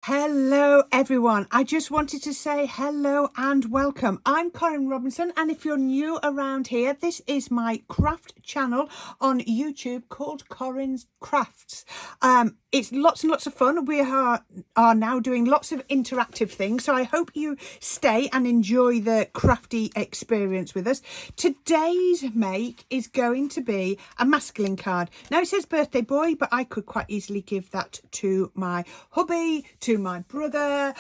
Hello everyone, I just wanted to say hello and welcome. I'm Corrine Robinson, and if you're new around here, this is my craft channel on YouTube called Corrine's Crafts. It's lots and lots of fun. We are now doing lots of interactive things, so I hope you stay and enjoy the crafty experience with us. Today's make is going to be a masculine card. Now it says birthday boy, but I could quite easily give that to my hubby, to my brother,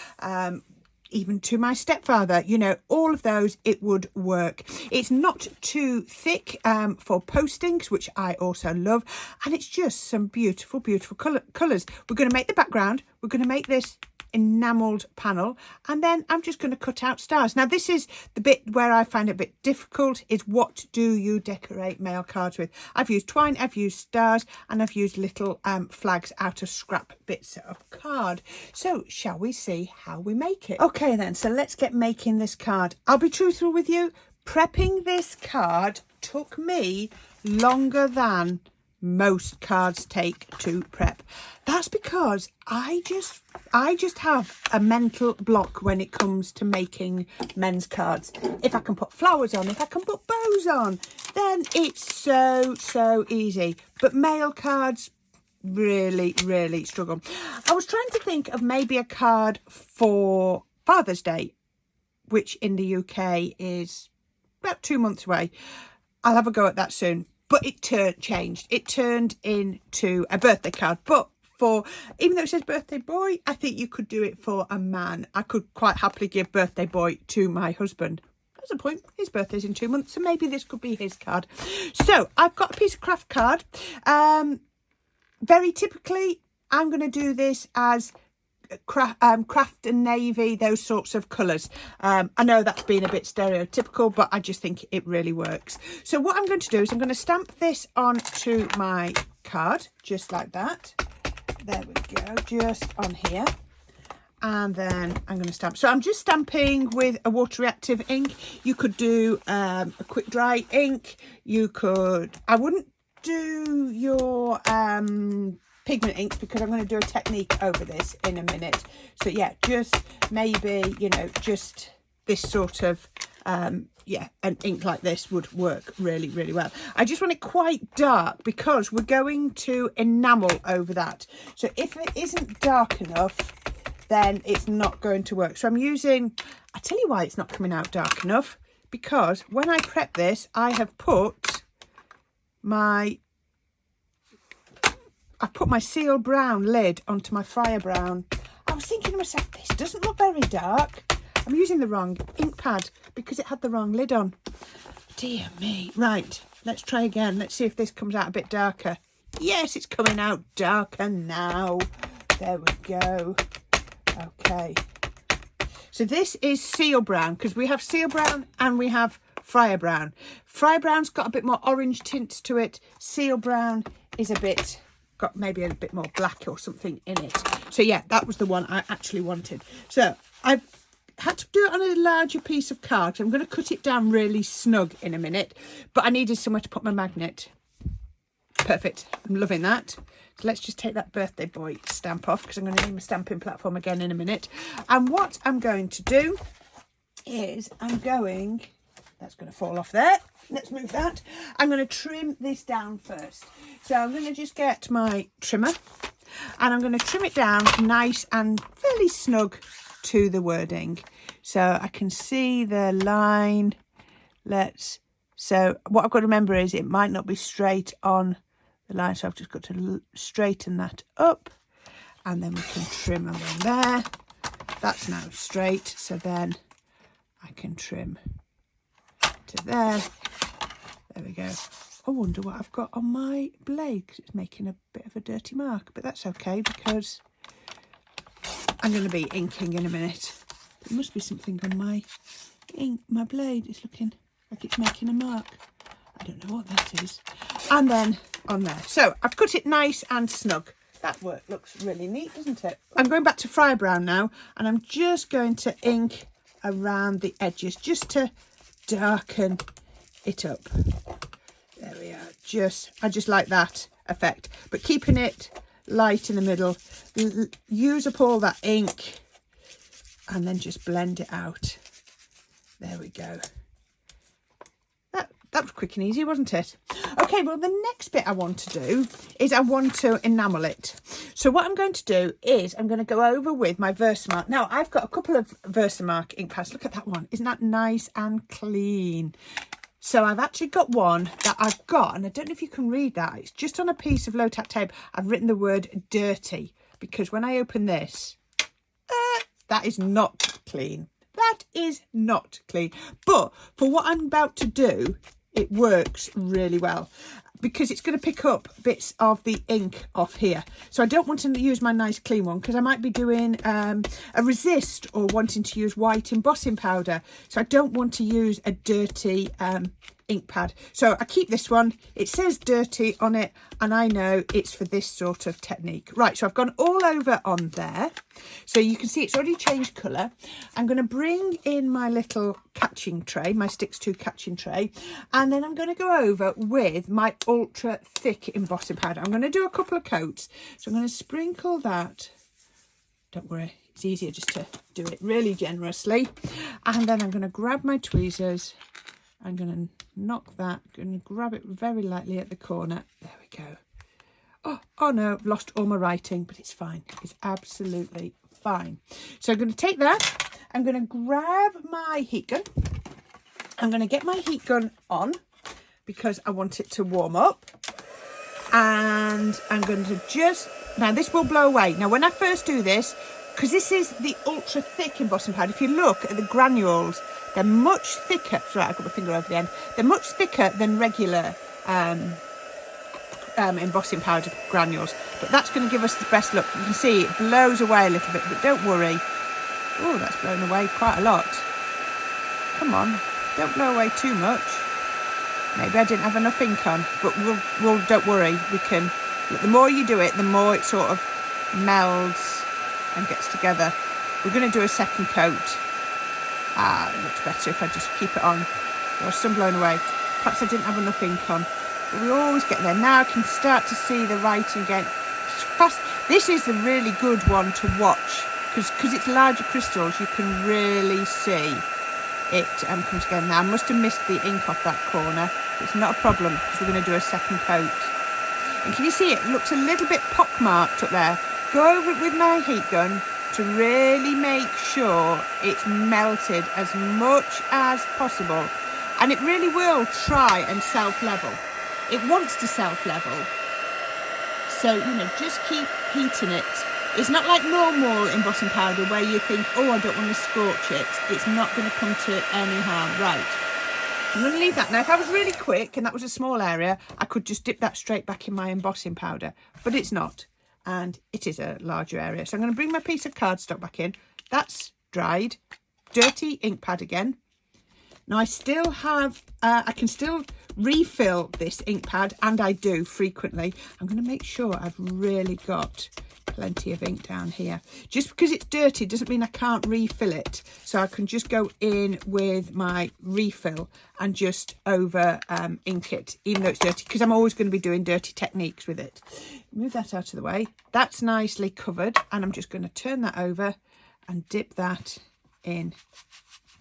even to my stepfather. You know, all of those, it would work. It's not too thick for postings, which I also love, and it's just some beautiful colours. We're going to make the background, we're going to make this enamelled panel, and then I'm just going to cut out stars. Now this is the bit where I find it a bit difficult, is what do you decorate mail cards with? I've used twine, I've used stars, and I've used little flags out of scrap bits of card. So shall we see how we make it? Okay then, so let's get making this card. I'll be truthful with you, prepping this card took me longer than most cards take to prep. That's because I just have a mental block when it comes to making men's cards. If I can put flowers on, if I can put bows on, then it's so easy. But male cards, really struggle. I was trying to think of maybe a card for Father's Day, which in the UK is about 2 months away. I'll have a go at that soon. But it changed. It turned into a birthday card. But even though it says birthday boy, I think you could do it for a man. I could quite happily give birthday boy to my husband. There's a point. His birthday's in 2 months, so maybe this could be his card. So I've got a piece of craft card. Very typically, I'm going to do this as craft and navy, those sorts of colours. I know that's been a bit stereotypical, but I just think it really works. So what I'm going to do is I'm going to stamp this onto my card just like that. There we go, just on here. And then I'm going to stamp. So I'm just stamping with a water reactive ink. You could do a quick dry ink. I wouldn't do your pigment inks because I'm going to do a technique over this in a minute. So yeah, just maybe, you know, just this sort of an ink like this would work really well. I just want it quite dark because we're going to enamel over that. So if it isn't dark enough, then it's not going to work. So I'm using, I tell you why it's not coming out dark enough, because when I prep this, I have put my seal brown lid onto my fire brown. I was thinking to myself, this doesn't look very dark. I'm using the wrong ink pad because it had the wrong lid on. Dear me. Right, let's try again. Let's see if this comes out a bit darker. Yes, it's coming out darker now. There we go. Okay. So this is seal brown, because we have seal brown and we have fire brown. Fire brown's got a bit more orange tints to it. Seal brown is got maybe a bit more black or something in it. So yeah, that was the one I actually wanted. So I've had to do it on a larger piece of card. I'm going to cut it down really snug in a minute, but I needed somewhere to put my magnet. Perfect. I'm loving that. So let's just take that birthday boy stamp off, because I'm going to need my stamping platform again in a minute. And what I'm going to do is that's going to fall off there. Let's move that. I'm going to trim this down first. So I'm going to just get my trimmer and I'm going to trim it down nice and fairly snug to the wording. So I can see the line. So what I've got to remember is it might not be straight on the line. So I've just got to straighten that up, and then we can trim along there. That's now straight. So then I can trim to there. There we go. I wonder what I've got on my blade, 'cause it's making a bit of a dirty mark, but that's okay because I'm going to be inking in a minute. There must be something on my ink. My blade is looking like it's making a mark. I don't know what that is. And then on there. So I've cut it nice and snug. That work looks really neat, doesn't it? I'm going back to fire brown now, and I'm just going to ink around the edges just to darken it up. There we are. I just like that effect, but keeping it light in the middle. Use up all that ink and then just blend it out. There we go. That was quick and easy, wasn't it? Okay, well, the next bit I want to do is I want to enamel it. So what I'm going to do is I'm going to go over with my Versamark. Now, I've got a couple of Versamark ink pads. Look at that one. Isn't that nice and clean? So I've actually got one that I've got, and I don't know if you can read that. It's just on a piece of low-tack tape. I've written the word dirty, because when I open this, that is not clean. That is not clean. But for what I'm about to do, it works really well, because it's going to pick up bits of the ink off here. So I don't want to use my nice clean one, because I might be doing a resist or wanting to use white embossing powder. So I don't want to use a dirty ink pad. So I keep this one. It says dirty on it, and I know it's for this sort of technique. Right, so I've gone all over on there. So you can see it's already changed colour. I'm going to bring in my little catching tray, my Sticks 2 catching tray, and then I'm going to go over with my ultra thick embossing powder. I'm going to do a couple of coats. So I'm going to sprinkle that. Don't worry, it's easier just to do it really generously. And then I'm going to grab my tweezers. I'm going to knock that, going to grab it very lightly at the corner. There we go. Oh no, lost all my writing, but it's fine. It's absolutely fine. So I'm going to take that. I'm going to grab my heat gun. I'm going to get my heat gun on, because I want it to warm up. And I'm going to just, now this will blow away. Now when I first do this, because this is the ultra thick embossing powder, if you look at the granules, they're much thicker. Sorry, I've got my finger over the end. They're much thicker than regular embossing powder granules. But that's going to give us the best look. You can see it blows away a little bit, but don't worry. Oh, that's blown away quite a lot. Come on, don't blow away too much. Maybe I didn't have enough ink on, but we'll don't worry. We can. Look, the more you do it, the more it sort of melds and gets together. We're going to do a second coat. It looks better if I just keep it on. There was some blown away. Perhaps I didn't have enough ink on. But we always get there. Now I can start to see the writing again. It's fast. This is a really good one to watch, because it's larger crystals. You can really see it comes together. Now I must have missed the ink off that corner. It's not a problem, because we're going to do a second coat. And can you see it looks a little bit pockmarked up there? Go over it with my heat gun to really make sure it's melted as much as possible. And it really will try and self-level. It wants to self-level. So, you know, just keep heating it. It's not like normal embossing powder where you think, oh, I don't want to scorch it. It's not going to come to any harm. Right. I'm going to leave that now. If I was really quick and that was a small area, I could just dip that straight back in my embossing powder. But it's not. And it is a larger area. So I'm going to bring my piece of cardstock back in. That's dried. Dirty ink pad again. Now I still have, I can still refill this ink pad, and I do frequently. I'm going to make sure I've really got plenty of ink down here. Just because it's dirty doesn't mean I can't refill it. So I can just go in with my refill and just over ink it, even though it's dirty, because I'm always going to be doing dirty techniques with it. Move that out of the way. That's nicely covered, and I'm just going to turn that over and dip that in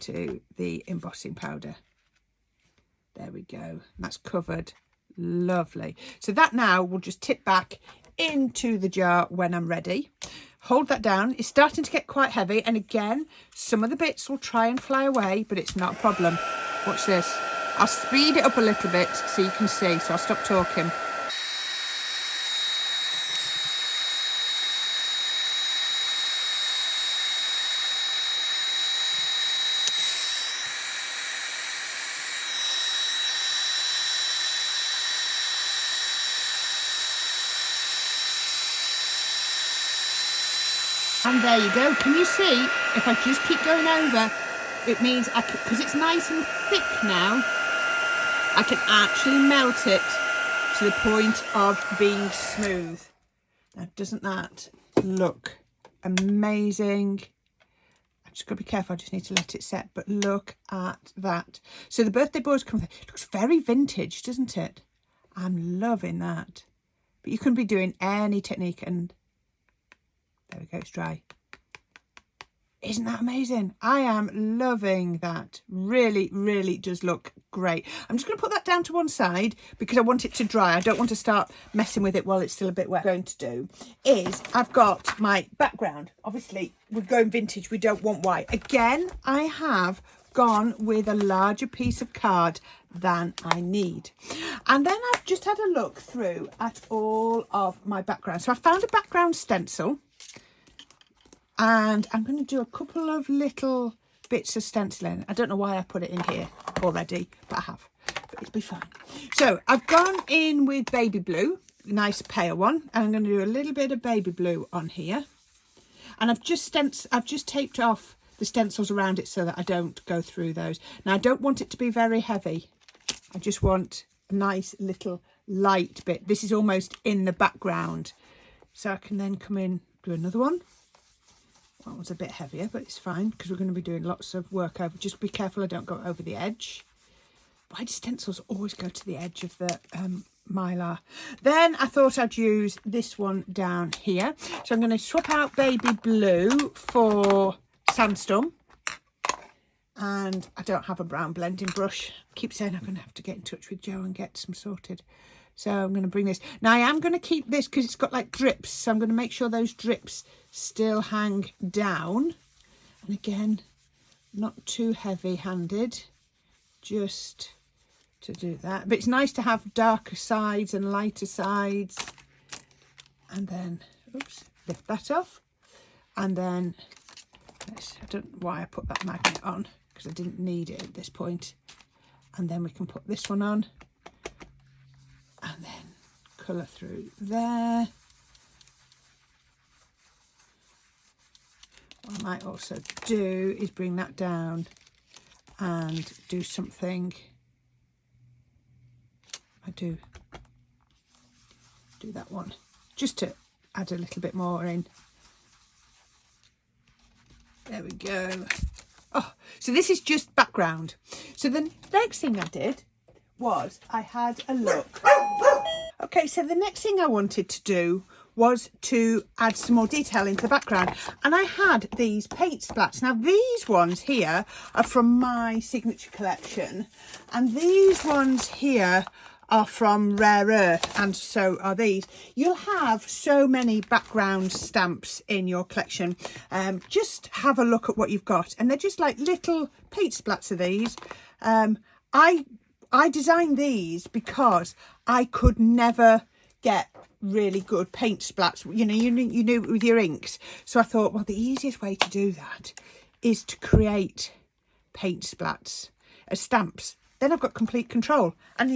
to the embossing powder. There we go. That's covered. Lovely. So that now will just tip back into the jar when I'm ready. Hold that down. It's starting to get quite heavy, and again, some of the bits will try and fly away, but it's not a problem. Watch this. I'll speed it up a little bit so you can see. So I'll stop talking. And there you go. Can you see, if I just keep going over, it means I can, because it's nice and thick now, I can actually melt it to the point of being smooth. Now, doesn't that look amazing? I've just got to be careful. I just need to let it set, but look at that. So the birthday boys come, it looks very vintage, doesn't it? I'm loving that. but you can be doing any technique. And there we go, it's dry. Isn't that amazing? I am loving that. Really, really does look great. I'm just going to put that down to one side because I want it to dry. I don't want to start messing with it while it's still a bit wet. What I'm going to do is I've got my background. Obviously, we're going vintage. We don't want white. Again, I have gone with a larger piece of card than I need. And then I've just had a look through at all of my background. So I found a background stencil. And I'm going to do a couple of little bits of stenciling. I don't know why I put it in here already, but I have. But it'll be fine. So I've gone in with baby blue, nice pale one. And I'm going to do a little bit of baby blue on here. And I've just taped off the stencils around it so that I don't go through those. Now I don't want it to be very heavy. I just want a nice little light bit. This is almost in the background. So I can then come in, do another one. That one's a bit heavier, but it's fine because we're going to be doing lots of work over. Just be careful I don't go over the edge. Why do stencils always go to the edge of the mylar? Then I thought I'd use this one down here. So I'm going to swap out baby blue for sandstorm. And I don't have a brown blending brush. I keep saying I'm going to have to get in touch with Joe and get some sorted. So I'm going to bring this. Now I am going to keep this because it's got like drips. So I'm going to make sure those drips still hang down. And again, not too heavy handed, just to do that. But it's nice to have darker sides and lighter sides. And then, oops, lift that off. And then, I don't know why I put that magnet on because I didn't need it at this point. And then we can put this one on. And then colour through there. What I might also do is bring that down and do something. I do that one just to add a little bit more in. There we go. Oh, so this is just background. So the next thing I did was I had a look. Okay, so the next thing I wanted to do was to add some more detail into the background. And I had these paint splats. Now these ones here are from my signature collection. And these ones here are from Rare Earth, and so are these. You'll have so many background stamps in your collection. Just have a look at what you've got. And they're just like little paint splats of these. I designed these because I could never get really good paint splats. You knew with your inks. So I thought, well, the easiest way to do that is to create paint splats as stamps. Then I've got complete control. And,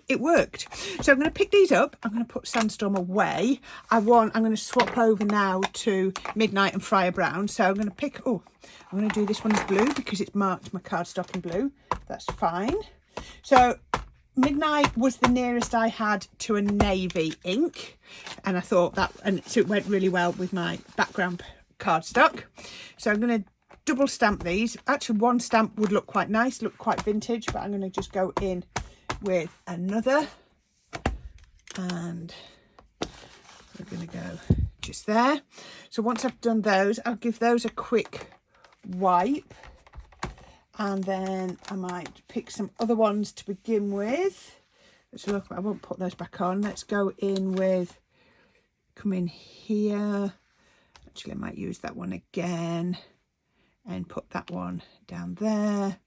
it worked. So I'm going to pick these up. I'm going to put Sandstorm away. I'm going to swap over now to Midnight and Fire Brown. So I'm going to pick, I'm going to do this one as blue because it's marked my cardstock in blue. That's fine. So Midnight was the nearest I had to a navy ink, and I thought that, and so it went really well with my background cardstock. So I'm going to double stamp these. Actually, one stamp would look quite nice, look quite vintage, but I'm going to just go in with another, and we're going to go just there. So once I've done those, I'll give those a quick wipe. And then I might pick some other ones to begin with. Let's look, I won't put those back on. Let's go in with, come in here. Actually, I might use that one again and put that one down there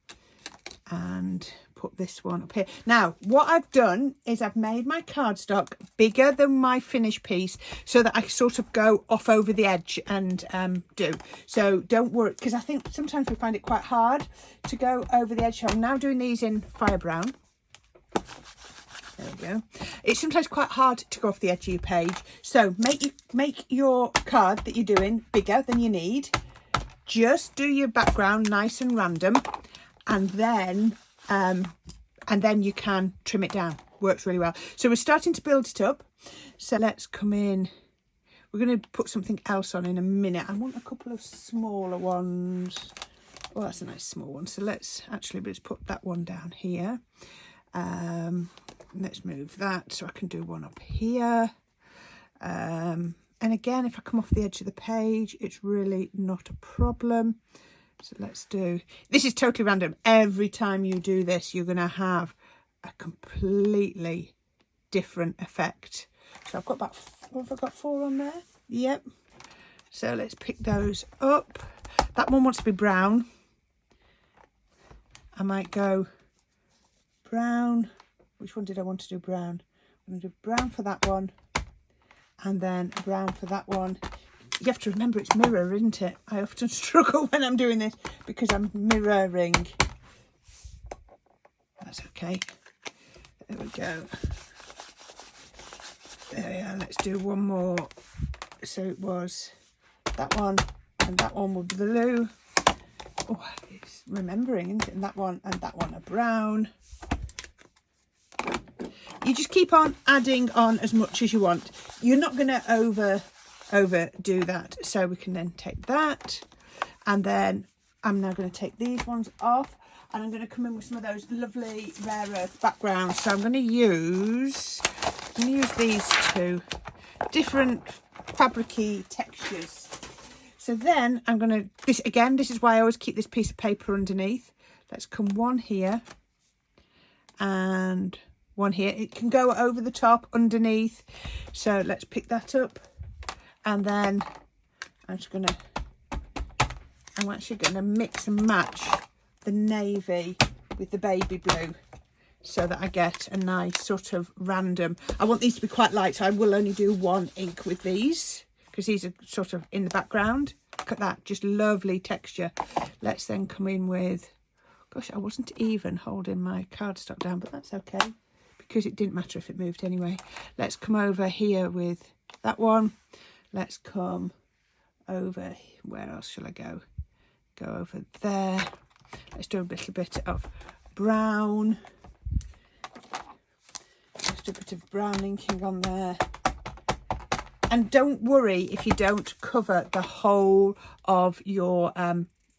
and put this one up here. Now, what I've done is I've made my cardstock bigger than my finished piece so that I sort of go off over the edge and do. So don't worry, because I think sometimes we find it quite hard to go over the edge. So I'm now doing these in Fire Brown. There we go. It's sometimes quite hard to go off the edge of your page. So make your card that you're doing bigger than you need. Just do your background nice and random, and then you can trim it down. Works really well. So we're starting to build it up. So let's come in. We're going to put something else on in a minute. I want a couple of smaller ones. Oh, that's a nice small one. So let's put that one down here. Let's move that so I can do one up here. And again, if I come off the edge of the page, it's really not a problem. So let's do, this is totally random. Every time you do this, you're going to have a completely different effect. So I've got about, what have I got, 4 on there? Yep. So let's pick those up. That one wants to be brown. I might go brown. Which one did I want to do brown? I'm going to do brown for that one. And then brown for that one. You have to remember it's mirror, isn't it? I often struggle when I'm doing this because I'm mirroring. That's okay. There we go. There we are. Let's do one more. So it was that one and that one were blue. Oh, it's remembering, isn't it? And that one are brown. You just keep on adding on as much as you want. You're not going to overdo that. So we can then take that, and then I'm now going to take these ones off, and I'm going to come in with some of those lovely rare earth backgrounds. So I'm going to use these two different fabricy textures. So then I'm going to, this is why I always keep this piece of paper underneath. Let's come one here and one here. It can go over the top, underneath. So let's pick that up, and then I'm actually going to mix and match the navy with the baby blue, so that I get a nice sort of random. I want these to be quite light, so I will only do one ink with these, because these are sort of in the background. Look at that, just lovely texture. Let's then come in with, gosh, I wasn't even holding my cardstock down, but that's okay, because it didn't matter if it moved anyway. Let's come over here with that one. Let's come over, where else shall I go? Go over there. Let's do a little bit of brown. Let's do a bit of brown inking on there. And don't worry if you don't cover the whole of your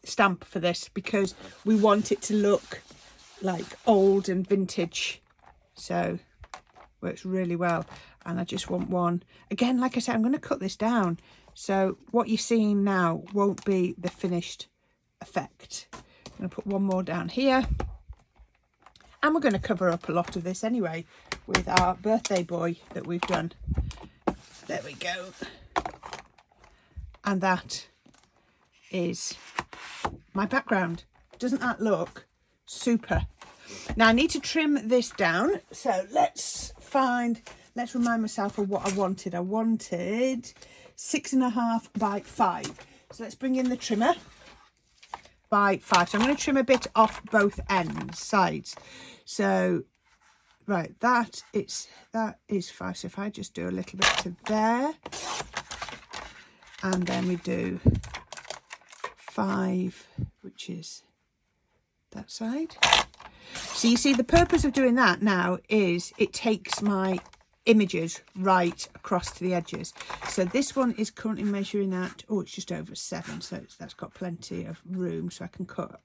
stamp for this, because we want it to look like old and vintage. So works really well. And I just want one. Again, like I said, I'm going to cut this down. So what you're seeing now won't be the finished effect. I'm going to put one more down here. And we're going to cover up a lot of this anyway with our birthday boy that we've done. There we go. And that is my background. Doesn't that look super? Now I need to trim this down. So let's remind myself of what I wanted. I wanted 6.5 by 5. So let's bring in the trimmer by 5. So I'm going to trim a bit off both sides. So right, that is 5. So if I just do a little bit to there, and then we do 5, which is that side. So you see, the purpose of doing that now is it takes my images right across to the edges. So this one is currently measuring at, oh, it's just over 7, so that's got plenty of room, so I can cut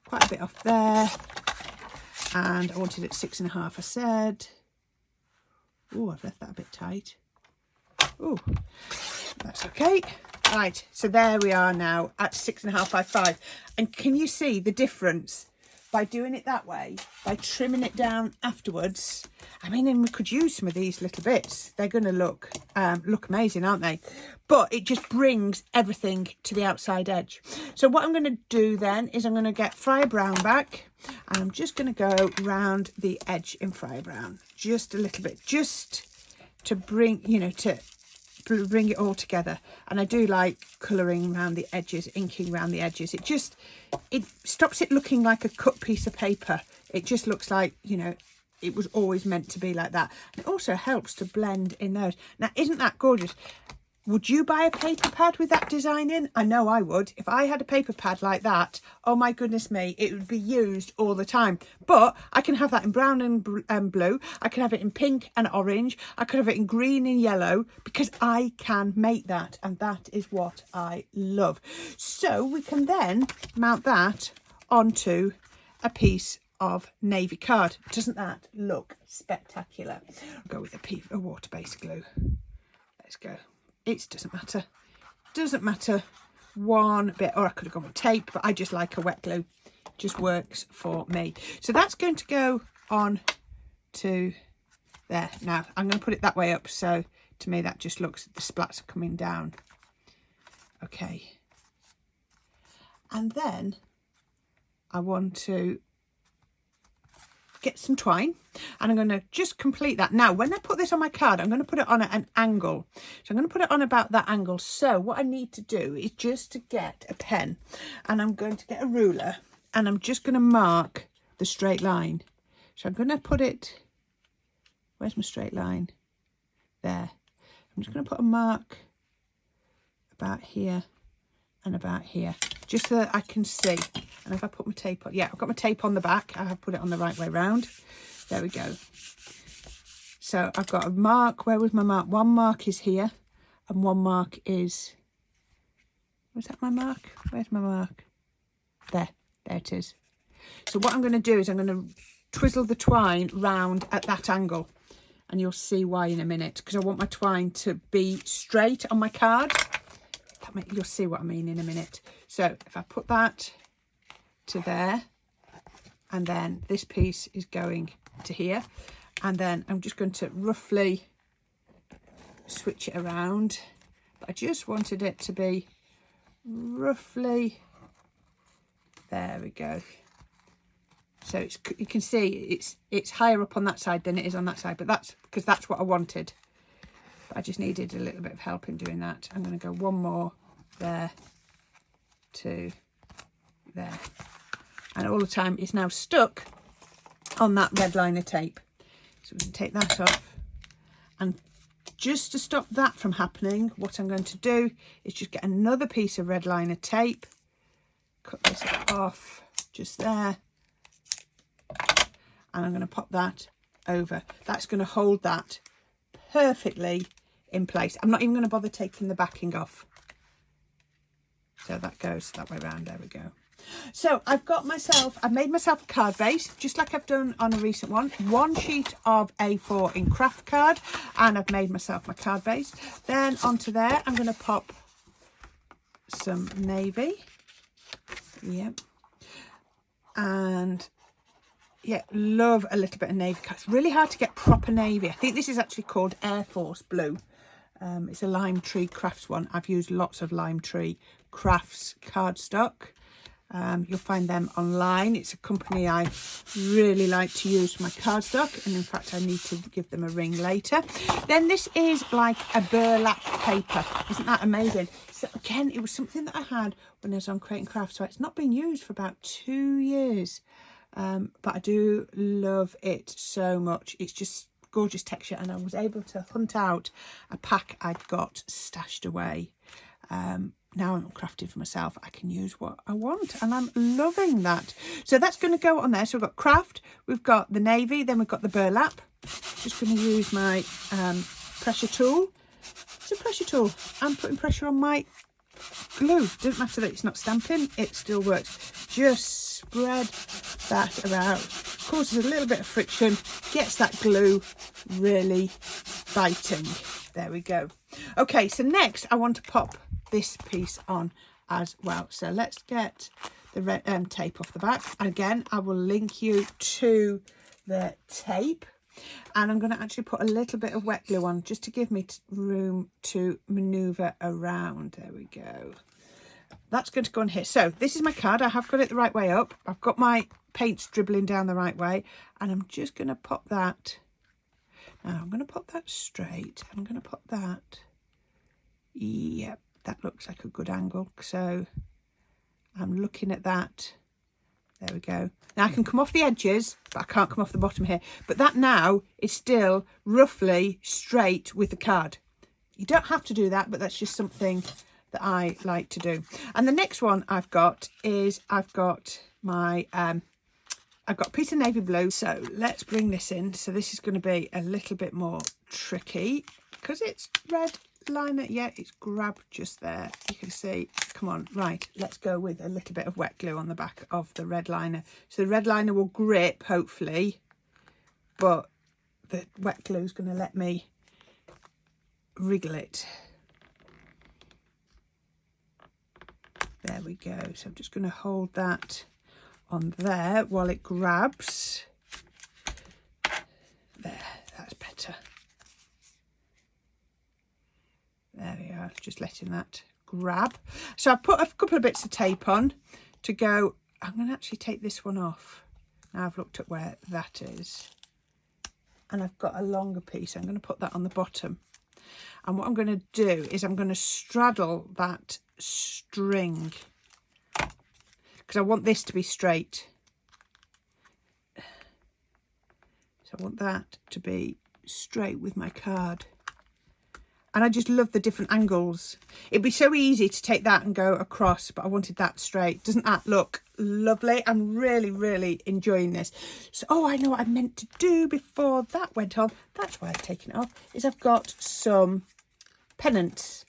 quite a bit off there. And I wanted it 6.5, I said. Oh, I've left that a bit tight. Oh, that's okay. Right, so there we are now at 6.5 by 5. And can you see the difference by doing it that way, by trimming it down afterwards? I mean, and we could use some of these little bits. They're going to look amazing, aren't they? But it just brings everything to the outside edge. So what I'm going to do then is I'm going to get Fryer Brown back, and I'm just going to go round the edge in Fryer Brown just a little bit, just to bring, you know, to bring it all together. And I do like colouring around the edges, inking around the edges. It stops it looking like a cut piece of paper. It just looks like, you know, it was always meant to be like that. It also helps to blend in those. Now, isn't that gorgeous? Would you buy a paper pad with that design in? I know I would. If I had a paper pad like that, oh my goodness me, it would be used all the time. But I can have that in brown and blue. I can have it in pink and orange. I could have it in green and yellow, because I can make that. And that is what I love. So we can then mount that onto a piece of navy card. Doesn't that look spectacular? I'll go with a water-based glue. let's go. It doesn't matter. Doesn't matter one bit. Or I could have gone with tape, but I just like a wet glue. Just works for me. So that's going to go on to there. Now I'm going to put it that way up, so to me that just looks, the splats are coming down. Okay, and then I want to get some twine, and I'm going to just complete that. Now when I put this on my card, I'm going to put it on at an angle, so I'm going to put it on about that angle. So what I need to do is just to get a pen, and I'm going to get a ruler, and I'm just going to mark the straight line. So I'm going to put it, where's my straight line? There. I'm just going to put a mark about here and about here, just so that I can see. And if I put my tape on, yeah, I've got my tape on the back. I have put it on the right way round. There we go. So I've got a mark. Where was my mark? One mark is here, and one mark is, was that my mark? Where's my mark? There it is. So what I'm going to do is I'm going to twizzle the twine round at that angle, and you'll see why in a minute, because I want my twine to be straight on my card. You'll see what I mean in a minute. So if I put that to there, and then this piece is going to here, and then I'm just going to roughly switch it around, but I just wanted it to be roughly, there we go. So it's, you can see it's higher up on that side than it is on that side, but that's because that's what I wanted. But I just needed a little bit of help in doing that. I'm going to go one more there to there. And all the time it's now stuck on that red liner tape. So we can take that off. And just to stop that from happening, what I'm going to do is just get another piece of red liner tape, cut this off just there, and I'm going to pop that over. That's going to hold that perfectly in place. I'm not even going to bother taking the backing off. So that goes that way around. There we go. So I've made myself a card base, just like I've done on a recent one sheet of A4 in craft card, and I've made myself my card base. Then onto there I'm going to pop some navy, yep, and yeah, love a little bit of navy. It's really hard to get proper navy. I think this is actually called Air Force Blue. It's a Lime Tree Crafts one. I've used lots of Lime Tree Crafts cardstock. You'll find them online. It's a company I really like to use for my cardstock, and in fact I need to give them a ring later. Then this is like a burlap paper. Isn't that amazing? So again, it was something that I had when I was on Creating Crafts, so it's not been used for about 2 years. But I do love it so much. It's just gorgeous texture, and I was able to hunt out a pack I'd got stashed away. Now I'm crafting for myself, I can use what I want, and I'm loving that. So that's going to go on there. So we've got craft, we've got the navy, then we've got the burlap. Just going to use my pressure tool. It's a pressure tool. I'm putting pressure on my glue. Doesn't matter that it's not stamping, it still works. Just spread that about, causes a little bit of friction, gets that glue really biting. There we go. Okay, so next I want to pop this piece on as well. So let's get the red tape off the back. Again, I will link you to the tape, and I'm going to actually put a little bit of wet glue on just to give me room to maneuver around. There we go. That's going to go on here. So this is my card. I have got it the right way up. I've got my paints dribbling down the right way, and I'm just going to pop that. Now I'm going to pop that straight. I'm going to pop that. Yep, that looks like a good angle. So I'm looking at that. There we go. Now I can come off the edges, but I can't come off the bottom here. But that now is still roughly straight with the card. You don't have to do that, but that's just something that I like to do. And the next one I've got is I've got my I've got a piece of navy blue. So let's bring this in. So this is going to be a little bit more tricky because it's red liner. Yeah, it's grabbed just there. You can see. Come on, right, let's go with a little bit of wet glue on the back of the red liner. So the red liner will grip, hopefully, but the wet glue is going to let me wriggle it. There we go. So I'm just going to hold that on there while it grabs. There, that's better. There we are, just letting that grab. So I put a couple of bits of tape on to go. I'm going to actually take this one off. Now I've looked at where that is. And I've got a longer piece. I'm going to put that on the bottom. And what I'm going to do is I'm going to straddle that string, because I want this to be straight. So I want that to be straight with my card. And I just love the different angles. It'd be so easy to take that and go across, but I wanted that straight. Doesn't that look lovely? I'm really, really enjoying this. So, oh, I know what I meant to do before that went on. That's why I've taken it off, is I've got some pennants.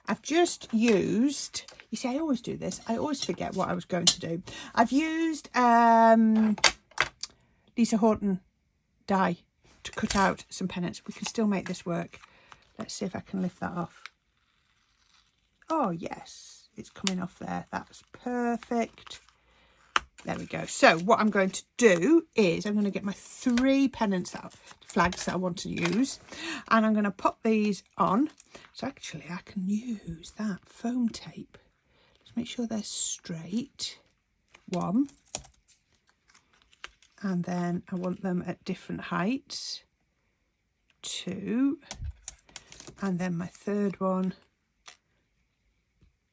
I've just used, you see, I always do this. I always forget what I was going to do. I've used Lisa Horton die to cut out some pennants. We can still make this work. Let's see if I can lift that off. Oh, yes, it's coming off there. That's perfect. There we go. So what I'm going to do is I'm going to get my 3 pennants out, flags that I want to use, and I'm going to pop these on. So actually I can use that foam tape. Let's make sure they're straight. 1. And then I want them at different heights. 2. And then my 3rd one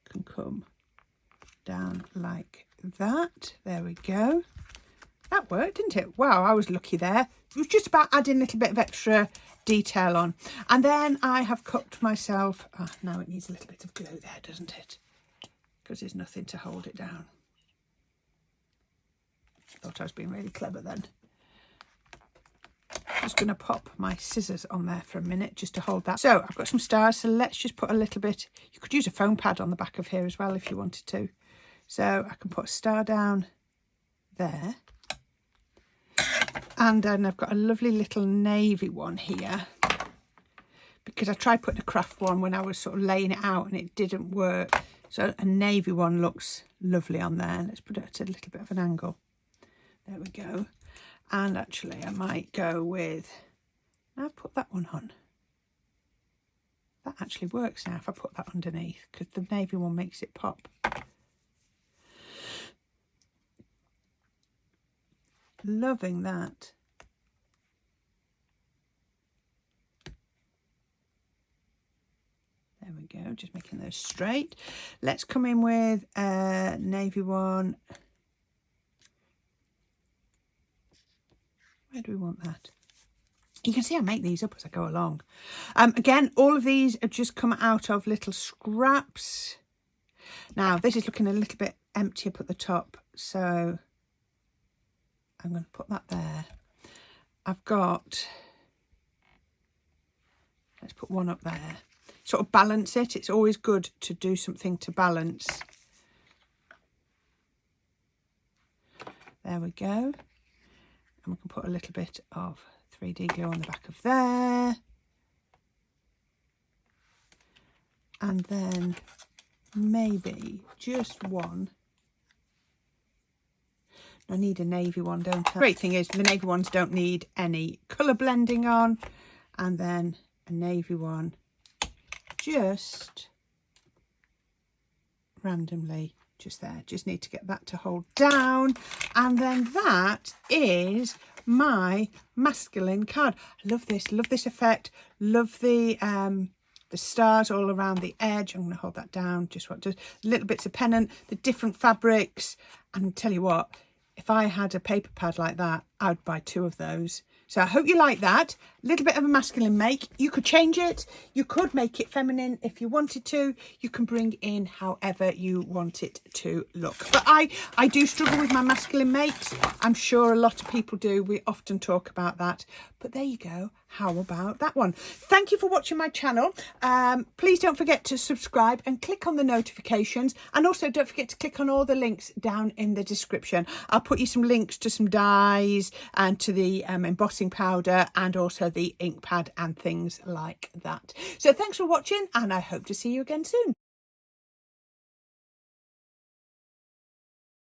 can come down like that. There we go. That worked, didn't it? Wow, I was lucky there. It was just about adding a little bit of extra detail on. And then I have cut myself... Oh, now it needs a little bit of glue there, doesn't it? Because there's nothing to hold it down. Thought I was being really clever then. Just going to pop my scissors on there for a minute just to hold that. So I've got some stars, so let's just put a little bit. You could use a foam pad on the back of here as well if you wanted to. So I can put a star down there. And then I've got a lovely little navy one here, because I tried putting a craft one when I was sort of laying it out and it didn't work. So a navy one looks lovely on there. Let's put it at a little bit of an angle. There we go. And actually I might go with, I've put that one on. That actually works now if I put that underneath, because the navy one makes it pop. Loving that. There we go, just making those straight. Let's come in with a navy one. Where do we want that? You can see I make these up as I go along. Again, all of these have just come out of little scraps. Now, this is looking a little bit empty up at the top, so I'm going to put that there. I've got, let's put one up there. Sort of balance it. It's always good to do something to balance. There we go. And we can put a little bit of 3D glue on the back of there. And then maybe just one. I need a navy one, don't I? Great thing is the navy ones don't need any colour blending on. And then a navy one just randomly just there. Just need to get that to hold down. And then that is my masculine card. I love this effect. Love the stars all around the edge. I'm going to hold that down. Just little bits of pennant, the different fabrics. And tell you what, if I had a paper pad like that, I'd buy 2 of those. So I hope you like that. A little bit of a masculine make. You could change it. You could make it feminine if you wanted to. You can bring in however you want it to look. But I do struggle with my masculine makes. I'm sure a lot of people do. We often talk about that. But there you go. How about that one? Thank you for watching my channel. Please don't forget to subscribe and click on the notifications. And also don't forget to click on all the links down in the description. I'll put you some links to some dyes and to the embossing powder and also the ink pad and things like that. So thanks for watching, and I hope to see you again soon.